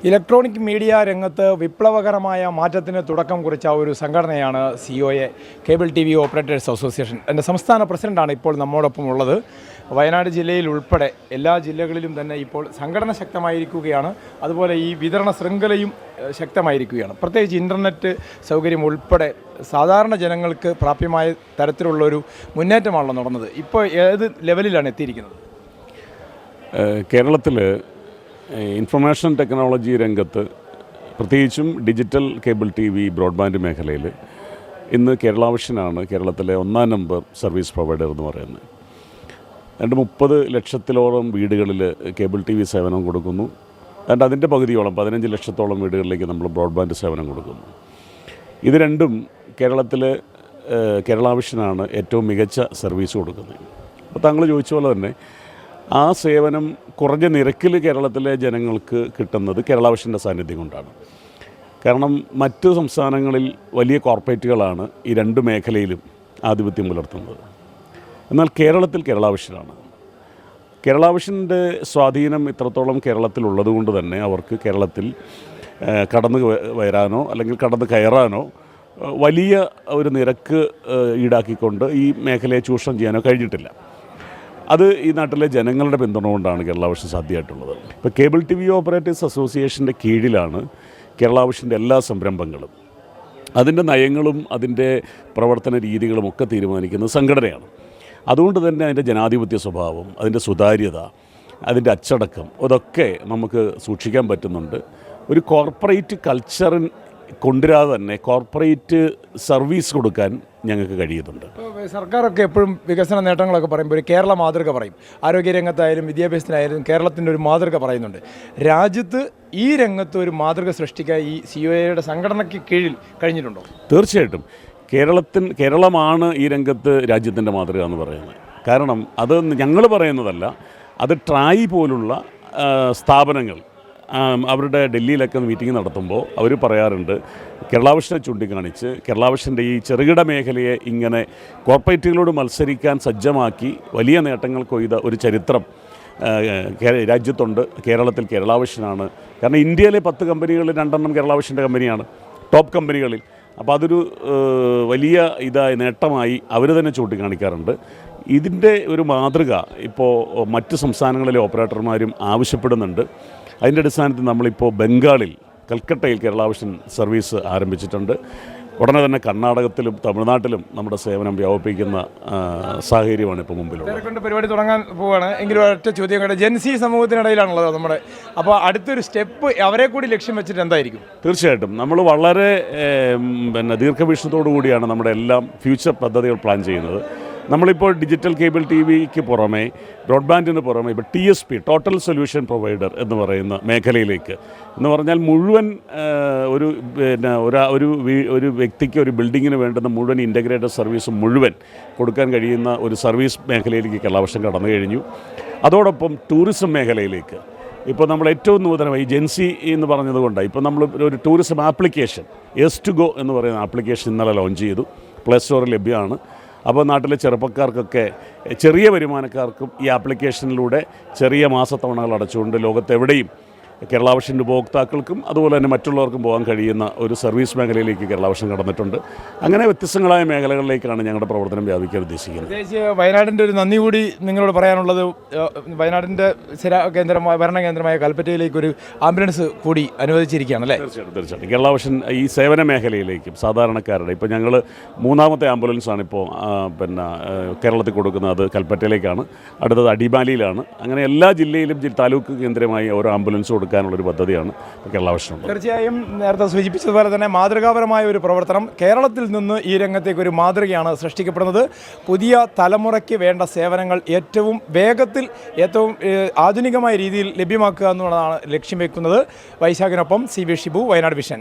Electronic media രംഗത്ത് വിപ്ലവകരമായ മാറ്റത്തിന് തുടക്കം കുറിച്ച ഒരു സംഘടനയാണ് COA cable TV operators association. എൻ്റെ സംസ്ഥാന പ്രസിഡന്റാണ് ഇപ്പോൾ നമ്മോടൊപ്പം ഉള്ളത്. വയനാട് ജില്ലയിൽ ഉൾപ്പെടെ എല്ലാ ജില്ലകളിലും തന്നെ ഇപ്പോൾ സംഘടന ശക്തമായിരിക്കുകയാണ്. അതുപോലെ ഈ വിതരണ ശൃംഖലയും ശക്തമായിരിക്കുകയാണ്. പ്രത്യേകിച്ച് ഇൻ്റർനെറ്റ് സൗകര്യം ഉൾപ്പെടെ സാധാരണ ജനങ്ങൾക്ക് പ്രാപ്യമായ തരത്തിലുള്ളൊരു മുന്നേറ്റമാണല്ലോ നടന്നത്. ഇപ്പോൾ ഏത് ലെവലിലാണ് എത്തിയിരിക്കുന്നത്? കേരളത്തിൽ ഇൻഫർമേഷൻ ടെക്നോളജി രംഗത്ത് പ്രത്യേകിച്ചും ഡിജിറ്റൽ കേബിൾ TV ബ്രോഡ്ബാൻഡ് മേഖലയിൽ ഇന്ന് കേരള വിഷനാണ് കേരളത്തിലെ 1-ാം നമ്പർ സർവീസ് പ്രൊവൈഡർ എന്ന് പറയുന്നത്. 30 ലക്ഷത്തിലോളം വീടുകളിൽ കേബിൾ TV സേവനം കൊടുക്കുന്നു. അതിൻ്റെ പകുതിയോളം 15 ലക്ഷത്തോളം വീടുകളിലേക്ക് നമ്മൾ ബ്രോഡ്ബാൻഡ് സേവനം കൊടുക്കുന്നു. ഇത് രണ്ടും കേരള വിഷനാണ് ഏറ്റവും മികച്ച സർവീസ് കൊടുക്കുന്നത്. അപ്പോൾ താങ്കൾ ചോദിച്ച പോലെ തന്നെ ആ സേവനം കുറഞ്ഞ നിരക്കിൽ കേരളത്തിലെ ജനങ്ങൾക്ക് കിട്ടുന്നത് കേരള വിഷൻ്റെ സാന്നിധ്യം കൊണ്ടാണ്. കാരണം മറ്റ് സംസ്ഥാനങ്ങളിൽ വലിയ കോർപ്പറേറ്റുകളാണ് ഈ രണ്ട് മേഖലയിലും ആധിപത്യം പുലർത്തുന്നത്. എന്നാൽ കേരളത്തിൽ കേരള വിഷനാണ്. കേരള വിഷൻ്റെ സ്വാധീനം ഇത്രത്തോളം കേരളത്തിലുള്ളതുകൊണ്ട് തന്നെ അവർക്ക് കേരളത്തിൽ കടന്നു വരാനോ അല്ലെങ്കിൽ കടന്നു കയറാനോ വലിയ ഒരു നിരക്ക് ഈടാക്കിക്കൊണ്ട് ഈ മേഖലയെ ചൂഷണം ചെയ്യാനോ കഴിഞ്ഞിട്ടില്ല. അത് ഈ നാട്ടിലെ ജനങ്ങളുടെ പിന്തുണ കൊണ്ടാണ് കേരള വിഷൻ സാധ്യമായിട്ടുള്ളത്. ഇപ്പോൾ കേബിൾ TV ഓപ്പറേറ്റേഴ്സ് അസോസിയേഷൻ്റെ കീഴിലാണ് കേരള വിഷൻ്റെ എല്ലാ സംരംഭങ്ങളും. അതിൻ്റെ നയങ്ങളും അതിൻ്റെ പ്രവർത്തന രീതികളും ഒക്കെ തീരുമാനിക്കുന്നത് സംഘടനയാണ്. അതുകൊണ്ട് തന്നെ അതിൻ്റെ ജനാധിപത്യ സ്വഭാവം, അതിൻ്റെ സുതാര്യത, അതിൻ്റെ അച്ചടക്കം അതൊക്കെ നമുക്ക് സൂക്ഷിക്കാൻ പറ്റുന്നുണ്ട്. ഒരു കോർപ്പറേറ്റ് കൾച്ചറിൻ കൊണ്ടുവരാതെ തന്നെ കോർപ്പറേറ്റ് സർവീസ് കൊടുക്കാൻ ഞങ്ങൾക്ക് കഴിയുന്നുണ്ട്. സർക്കാരൊക്കെ എപ്പോഴും വികസന നേട്ടങ്ങളൊക്കെ പറയുമ്പോൾ ഒരു കേരള മാതൃക പറയും. ആരോഗ്യരംഗത്തായാലും വിദ്യാഭ്യാസത്തിനായാലും കേരളത്തിൻ്റെ ഒരു മാതൃക പറയുന്നുണ്ട്. രാജ്യത്ത് ഈ രംഗത്ത് ഒരു മാതൃക സൃഷ്ടിക്കാൻ ഈ COAയുടെ സംഘടനയ്ക്ക് കീഴിൽ കഴിഞ്ഞിട്ടുണ്ടോ? തീർച്ചയായിട്ടും കേരളമാണ് ഈ രംഗത്ത് രാജ്യത്തിൻ്റെ മാതൃക എന്ന് പറയുന്നത്. കാരണം അത് ഞങ്ങൾ പറയുന്നതല്ല, അത് ട്രായ് പോലുള്ള സ്ഥാപനങ്ങൾ അവരുടെ ഡൽഹിയിലൊക്കെ മീറ്റിംഗ് നടത്തുമ്പോൾ അവർ പറയാറുണ്ട്, കേരള വിഷനെ ചൂണ്ടിക്കാണിച്ച് കേരള വിഷൻ്റെ ഈ ചെറുകിട മേഖലയെ ഇങ്ങനെ കോർപ്പറേറ്റുകളോട് മത്സരിക്കാൻ സജ്ജമാക്കി വലിയ നേട്ടങ്ങൾ കൊയ്ത ഒരു ചരിത്രം രാജ്യത്തുണ്ട്. കേരളത്തിൽ കേരള വിഷനാണ്. കാരണം ഇന്ത്യയിലെ 10 കമ്പനികളിൽ 2 കേരള വിഷൻ്റെ കമ്പനിയാണ്, ടോപ്പ് കമ്പനികളിൽ. അപ്പോൾ അതൊരു വലിയ നേട്ടമായി അവർ തന്നെ ചൂണ്ടിക്കാണിക്കാറുണ്ട്. ഇതിൻ്റെ ഒരു മാതൃക ഇപ്പോൾ മറ്റ് സംസ്ഥാനങ്ങളിലെ ഓപ്പറേറ്റർമാരും ആവശ്യപ്പെടുന്നുണ്ട്. അതിൻ്റെ അടിസ്ഥാനത്തിൽ നമ്മളിപ്പോൾ ബംഗാളിൽ കൽക്കട്ടയിൽ കേരള വിഷൻ സർവീസ് ആരംഭിച്ചിട്ടുണ്ട്. ഉടനെ തന്നെ കർണാടകത്തിലും തമിഴ്നാട്ടിലും നമ്മുടെ സേവനം വ്യാപിപ്പിക്കുന്ന സാഹചര്യമാണ് ഇപ്പോൾ മുമ്പിലുള്ളത്. പരിപാടി തുടങ്ങാൻ പോവുകയാണ്. എങ്കിലും ഒറ്റ ചോദ്യം കേട്ടോ, ജെൻസി സമൂഹത്തിനിടയിലാണുള്ളത് നമ്മുടെ. അപ്പോൾ അടുത്തൊരു സ്റ്റെപ്പ് അവരെ കൂടി ലക്ഷ്യം വെച്ചിട്ട് എന്തായിരിക്കും? തീർച്ചയായിട്ടും നമ്മൾ വളരെ ദീർഘവീക്ഷണത്തോടു കൂടിയാണ് നമ്മുടെ എല്ലാം ഫ്യൂച്ചർ പദ്ധതികൾ പ്ലാൻ ചെയ്യുന്നത്. നമ്മളിപ്പോൾ ഡിജിറ്റൽ കേബിൾ TVക്ക് പുറമെ ബ്രോഡ്ബാൻഡിന് പുറമെ ഇപ്പോൾ TSP ടോട്ടൽ സൊല്യൂഷൻ പ്രൊവൈഡർ എന്ന് പറയുന്ന മേഖലയിലേക്ക് എന്ന് പറഞ്ഞാൽ മുഴുവൻ ഒരു വ്യക്തിക്ക് ഒരു ബിൽഡിങ്ങിന് വേണ്ടുന്ന മുഴുവൻ ഇൻ്റഗ്രേറ്റഡ് സർവീസ് മുഴുവൻ കൊടുക്കാൻ കഴിയുന്ന ഒരു സർവീസ് മേഖലയിലേക്ക് കേരള വിഷൻ കടന്നു കഴിഞ്ഞു. അതോടൊപ്പം ടൂറിസം മേഖലയിലേക്ക് ഇപ്പോൾ നമ്മൾ ഏറ്റവും നൂതനമായി ജെൻസി എന്ന് പറഞ്ഞതുകൊണ്ടാണ് ഇപ്പോൾ നമ്മൾ ഒരു ടൂറിസം ആപ്ലിക്കേഷൻ S2Go എന്ന് പറയുന്ന ആപ്ലിക്കേഷൻ ഇന്നലെ ലോഞ്ച് ചെയ്തു. പ്ലേ സ്റ്റോറിൽ ലഭ്യമാണ്. അപ്പോൾ നാട്ടിലെ ചെറുപ്പക്കാർക്കൊക്കെ ചെറിയ വരുമാനക്കാർക്കും ഈ ആപ്ലിക്കേഷനിലൂടെ ചെറിയ മാസത്തവണകൾ അടച്ചുകൊണ്ട് ലോകത്തെവിടെയും കേരള വിഷൻ്റെ ഉപഭോക്താക്കൾക്കും അതുപോലെ തന്നെ മറ്റുള്ളവർക്കും പോകാൻ കഴിയുന്ന ഒരു സർവീസ് മേഖലയിലേക്ക് കേരള വിഷൻ കടന്നിട്ടുണ്ട്. അങ്ങനെ വ്യത്യസ്തങ്ങളായ മേഖലകളിലേക്കാണ് ഞങ്ങളുടെ പ്രവർത്തനം വ്യാപിക്കാൻ ഉദ്ദേശിക്കുന്നത്. പ്രത്യേകിച്ച് വയനാടിൻ്റെ ഒരു നന്ദി കൂടി നിങ്ങളോട് പറയാനുള്ളത്, വയനാടിൻ്റെ ഭരണകേന്ദ്രമായ കൽപ്പറ്റയിലേക്ക് ഒരു ആംബുലൻസ് കൂടി അനുവദിച്ചിരിക്കുകയാണ് അല്ലേ? തീർച്ചയായിട്ടും കേരള വിഷൻ ഈ സേവന മേഖലയിലേക്കും സാധാരണക്കാരുടെ ഇപ്പോൾ ഞങ്ങൾ 3ാമത്തെ ആംബുലൻസാണ് ഇപ്പോൾ കേരളത്തിൽ കൊടുക്കുന്നത്. അത് കൽപ്പറ്റയിലേക്കാണ്, അടുത്തത് അടിമാലിയിലാണ്. അങ്ങനെ എല്ലാ ജില്ലയിലും താലൂക്ക് കേന്ദ്രമായി ഓരോ ആംബുലൻസ് കൊടുക്കാനുള്ളൊരു പദ്ധതിയാണ് കേരള വിഷൻ. തീർച്ചയായും നേരത്തെ സൂചിപ്പിച്ചതുപോലെ തന്നെ മാതൃകാപരമായ ഒരു പ്രവർത്തനം. കേരളത്തിൽ നിന്ന് ഈ രംഗത്തേക്ക് ഒരു മാതൃകയാണ് സൃഷ്ടിക്കപ്പെടുന്നത്. പുതിയ തലമുറയ്ക്ക് വേണ്ട സേവനങ്ങൾ ഏറ്റവും വേഗത്തിൽ ഏറ്റവും ആധുനികമായ രീതിയിൽ ലഭ്യമാക്കുക എന്നുള്ളതാണ് ലക്ഷ്യം വെക്കുന്നത്. വൈശാഖിനൊപ്പം CB ഷിബു, വയനാട് വിഷൻ.